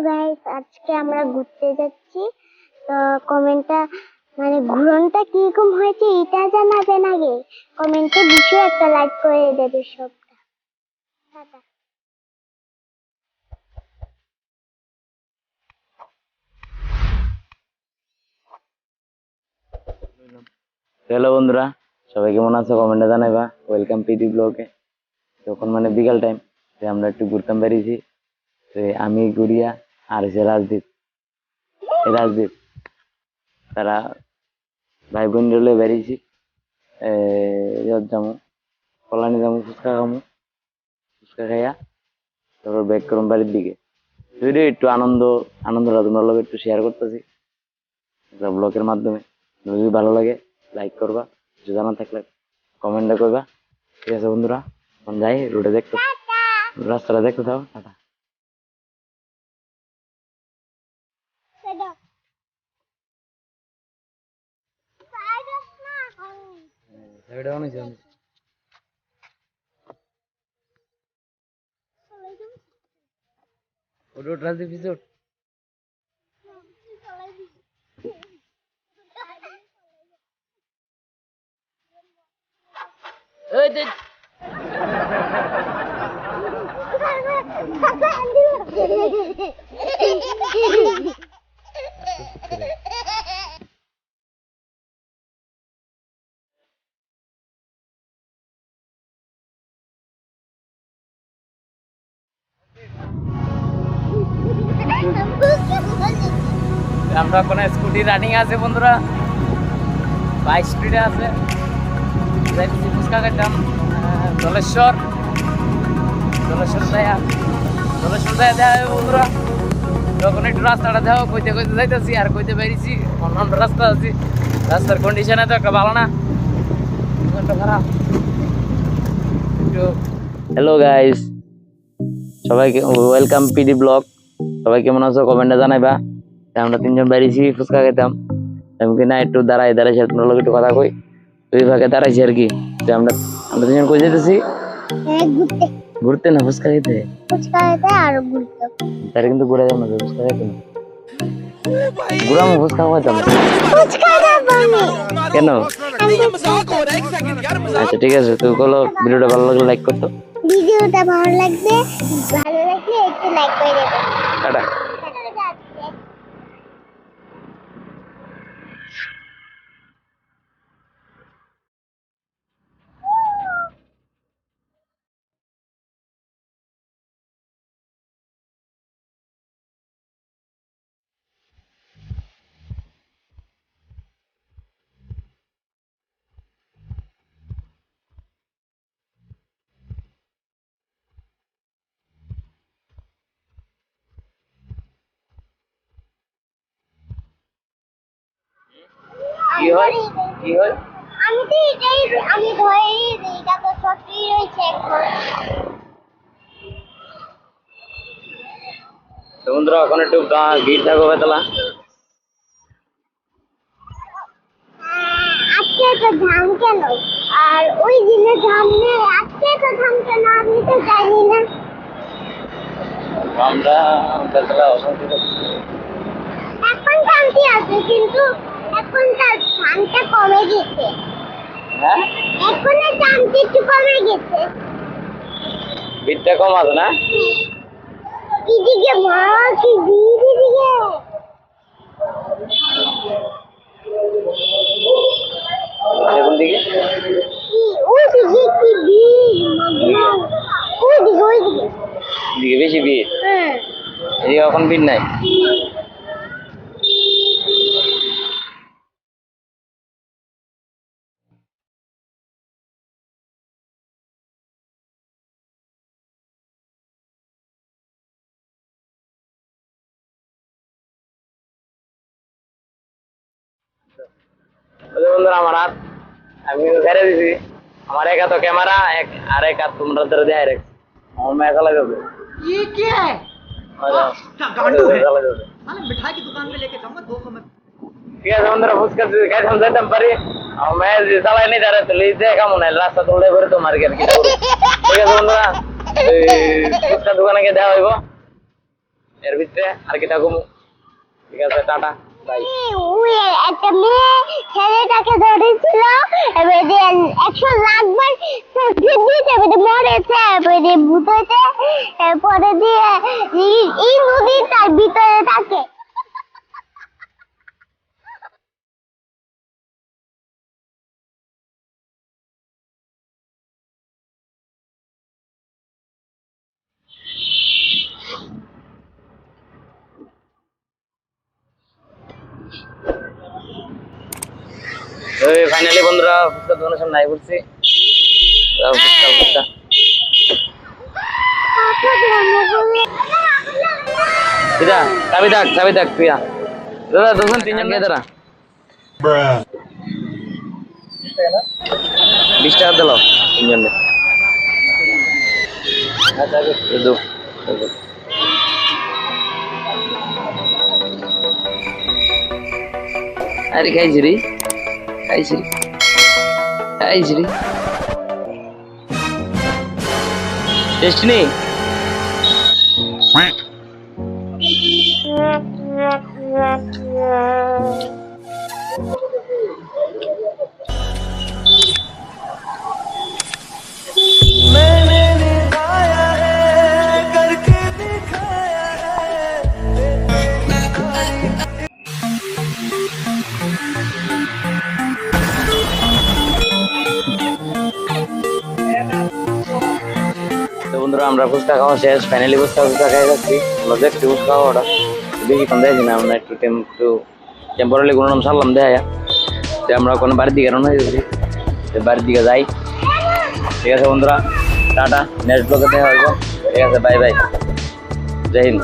Guys, আজকে আমরা ঘুরতে যাচ্ছি। তো কমেন্টটা ঘুরনটা কিরকম হয়েছে এটা জানাবেন। আগে কমেন্টে বিষয় একটা লাইক করে দেবে সবটা। টাটা। হ্যালো বন্ধুরা, সবাই কেমন আছো কমেন্টে জানাইবা। ওয়েলকাম পিডি ব্লগে। তখন বিকাল টাইম, আমরা একটু ঘুরতাম বেরিয়েছি। আমি গুড়িয়া আর এসে রাজদীপ তারা ভাই বোন রলে বেরিয়েছি। যাবো কল্যাণী, যাবো ফুচকা খাইয়া তারপর ব্যাক করুন বাড়ির দিকে। যদি একটু আনন্দটা তোমরা লোক একটু শেয়ার করতেছি ব্লগের মাধ্যমে। যদি ভালো লাগে লাইক করবা, কিছু জানা থাকলে কমেন্টে করবা। ঠিক আছে বন্ধুরা, এখন যাই রোডে দেখতে, রাস্তাটা দেখতে থাও। টাটা। আমরা এখন স্কুটি রানিং আছে বন্ধুরা, 22 স্পিডে আছে। যাইতেছি ফুচকা খাইতাম জলেশ্বর দেয়া দেওয়া হবে বন্ধুরা। যখন একটু রাস্তাটা দেওয়া কইতে যাইতেছি আর কইতে বেরিয়েছি অন্য রাস্তা আছি। রাস্তার কন্ডিশনে তো একটা ভালো না, খারাপ একটু। হ্যালো গাইস, সবাইকে ওয়েলকাম পিডি ব্লগ। সবাই কেমন আছো কমেন্টে জানাইবা। আমরা তিনজন বেরিয়েছি ফুচকা খেতাম। এমনকি না একটু দাঁড়াই তোমার লোক একটু কথা কই। দুই ভাগে দাঁড়াইছি আর কি। আমরা তিনজন কই যেতেছি ঘুরতে না ফুচকা খেতে আর ঘুরতে। তারা কিন্তু ঘুরে যাবো না, ফুচকা খেতে না ঘুরামো, ফুচকা খাইতাম কেন? আচ্ছা ঠিক আছে, তুই বলো। ভিডিওটা ভালো লাগলে লাইক করতো। ভিডিওটা ভালো লাগলে একটু লাইক করে দেবেন। টাটা। কি হয় আমি তো এটাই আমি ধরেই দিই, এটা তো সত্যি রয়েছে এখন। বন্ধুরা এখন একটু ভিড় থাকো বেতলা। আজকে তো ধান কেন আর ওই দিনে ধান নেই, আজকে তো ধান কেন আমি তো জানি না। আমরা বেতলা অশান্তি করছি। এখন শান্তি আছে, কিন্তু এখন তার ধানটা কমে গেছে। হ্যাঁ, এখন ধানটা একটু কমে গেছে। ভিড়টা কম আছে না? এদিকে মা কি ভিড়, এদিকে কোন দিকে? ওইদিকে কি ভিড়, ওইদিকে এদিকে বেশি ভিড়, হ্যাঁ। এদিকে এখন ভিড় নাই। বন্ধুরা আমার হাত আমি ছেড়ে দিছি। আমার এক হাত ক্যামেরা, আর এক হাত তোমরা ধরে দেয় রাখছি। আমার মেয়ে চালা যাবে। ये क्या है? क्या गांडू है? साले मिठाई की दुकान में लेके जाऊंगा 200 में। ঠিক আছে বন্ধুরা, ফুচকা খাইতাম যাইতাম পারি। আমার মেয়ে যে চালাই নি তারা তো লিজে কেমন রাস্তা তুলে করে তো মার্কেট কি করব। ঠিক আছে বন্ধুরা, ফুচকা দোকানে গিয়ে দেওয়া হইব। এর ভিতরে আর কি থাকুম। ঠিক আছে, টাটা বাই। ওই একটা মেয়ে ছেলেটাকে ধরেছিল, এবারে 100 লাখ বার দিতে এবারে মরেছে, এবারে ভূত হয়েছে, পরে দিয়ে এই নদী তার ভিতরে থাকে। ফাইনালি বন্ধুরা ফুচকা দোকানের সামনে আই পড়ছি। চাবি থাক প্রিয়া দাদা, দুজন তিনজন কে দাঁড়া 20 টাকা দিল তিনজন। আরে খাইছি রে টেস্ট নেই। তো বন্ধুরা আমরা ফুচকা খাওয়া শেষ, ফাইনালি ফুচকা খাই যাচ্ছি। আমরা দেখছি ফুচকা খাওয়াটা বেশিক্ষণ দেখছি না, আমরা একটু টেম্পোরারি কোনো নাম সারলাম দেখা। তো আমরা কোনো বাড়ির দিকে রওনা হয়েছি, বাড়ির দিকে যাই। ঠিক আছে বন্ধুরা, টাটা, নেক্সট ব্লগে দেখা হইব। ঠিক আছে, বাই বাই, জয় হিন্দ।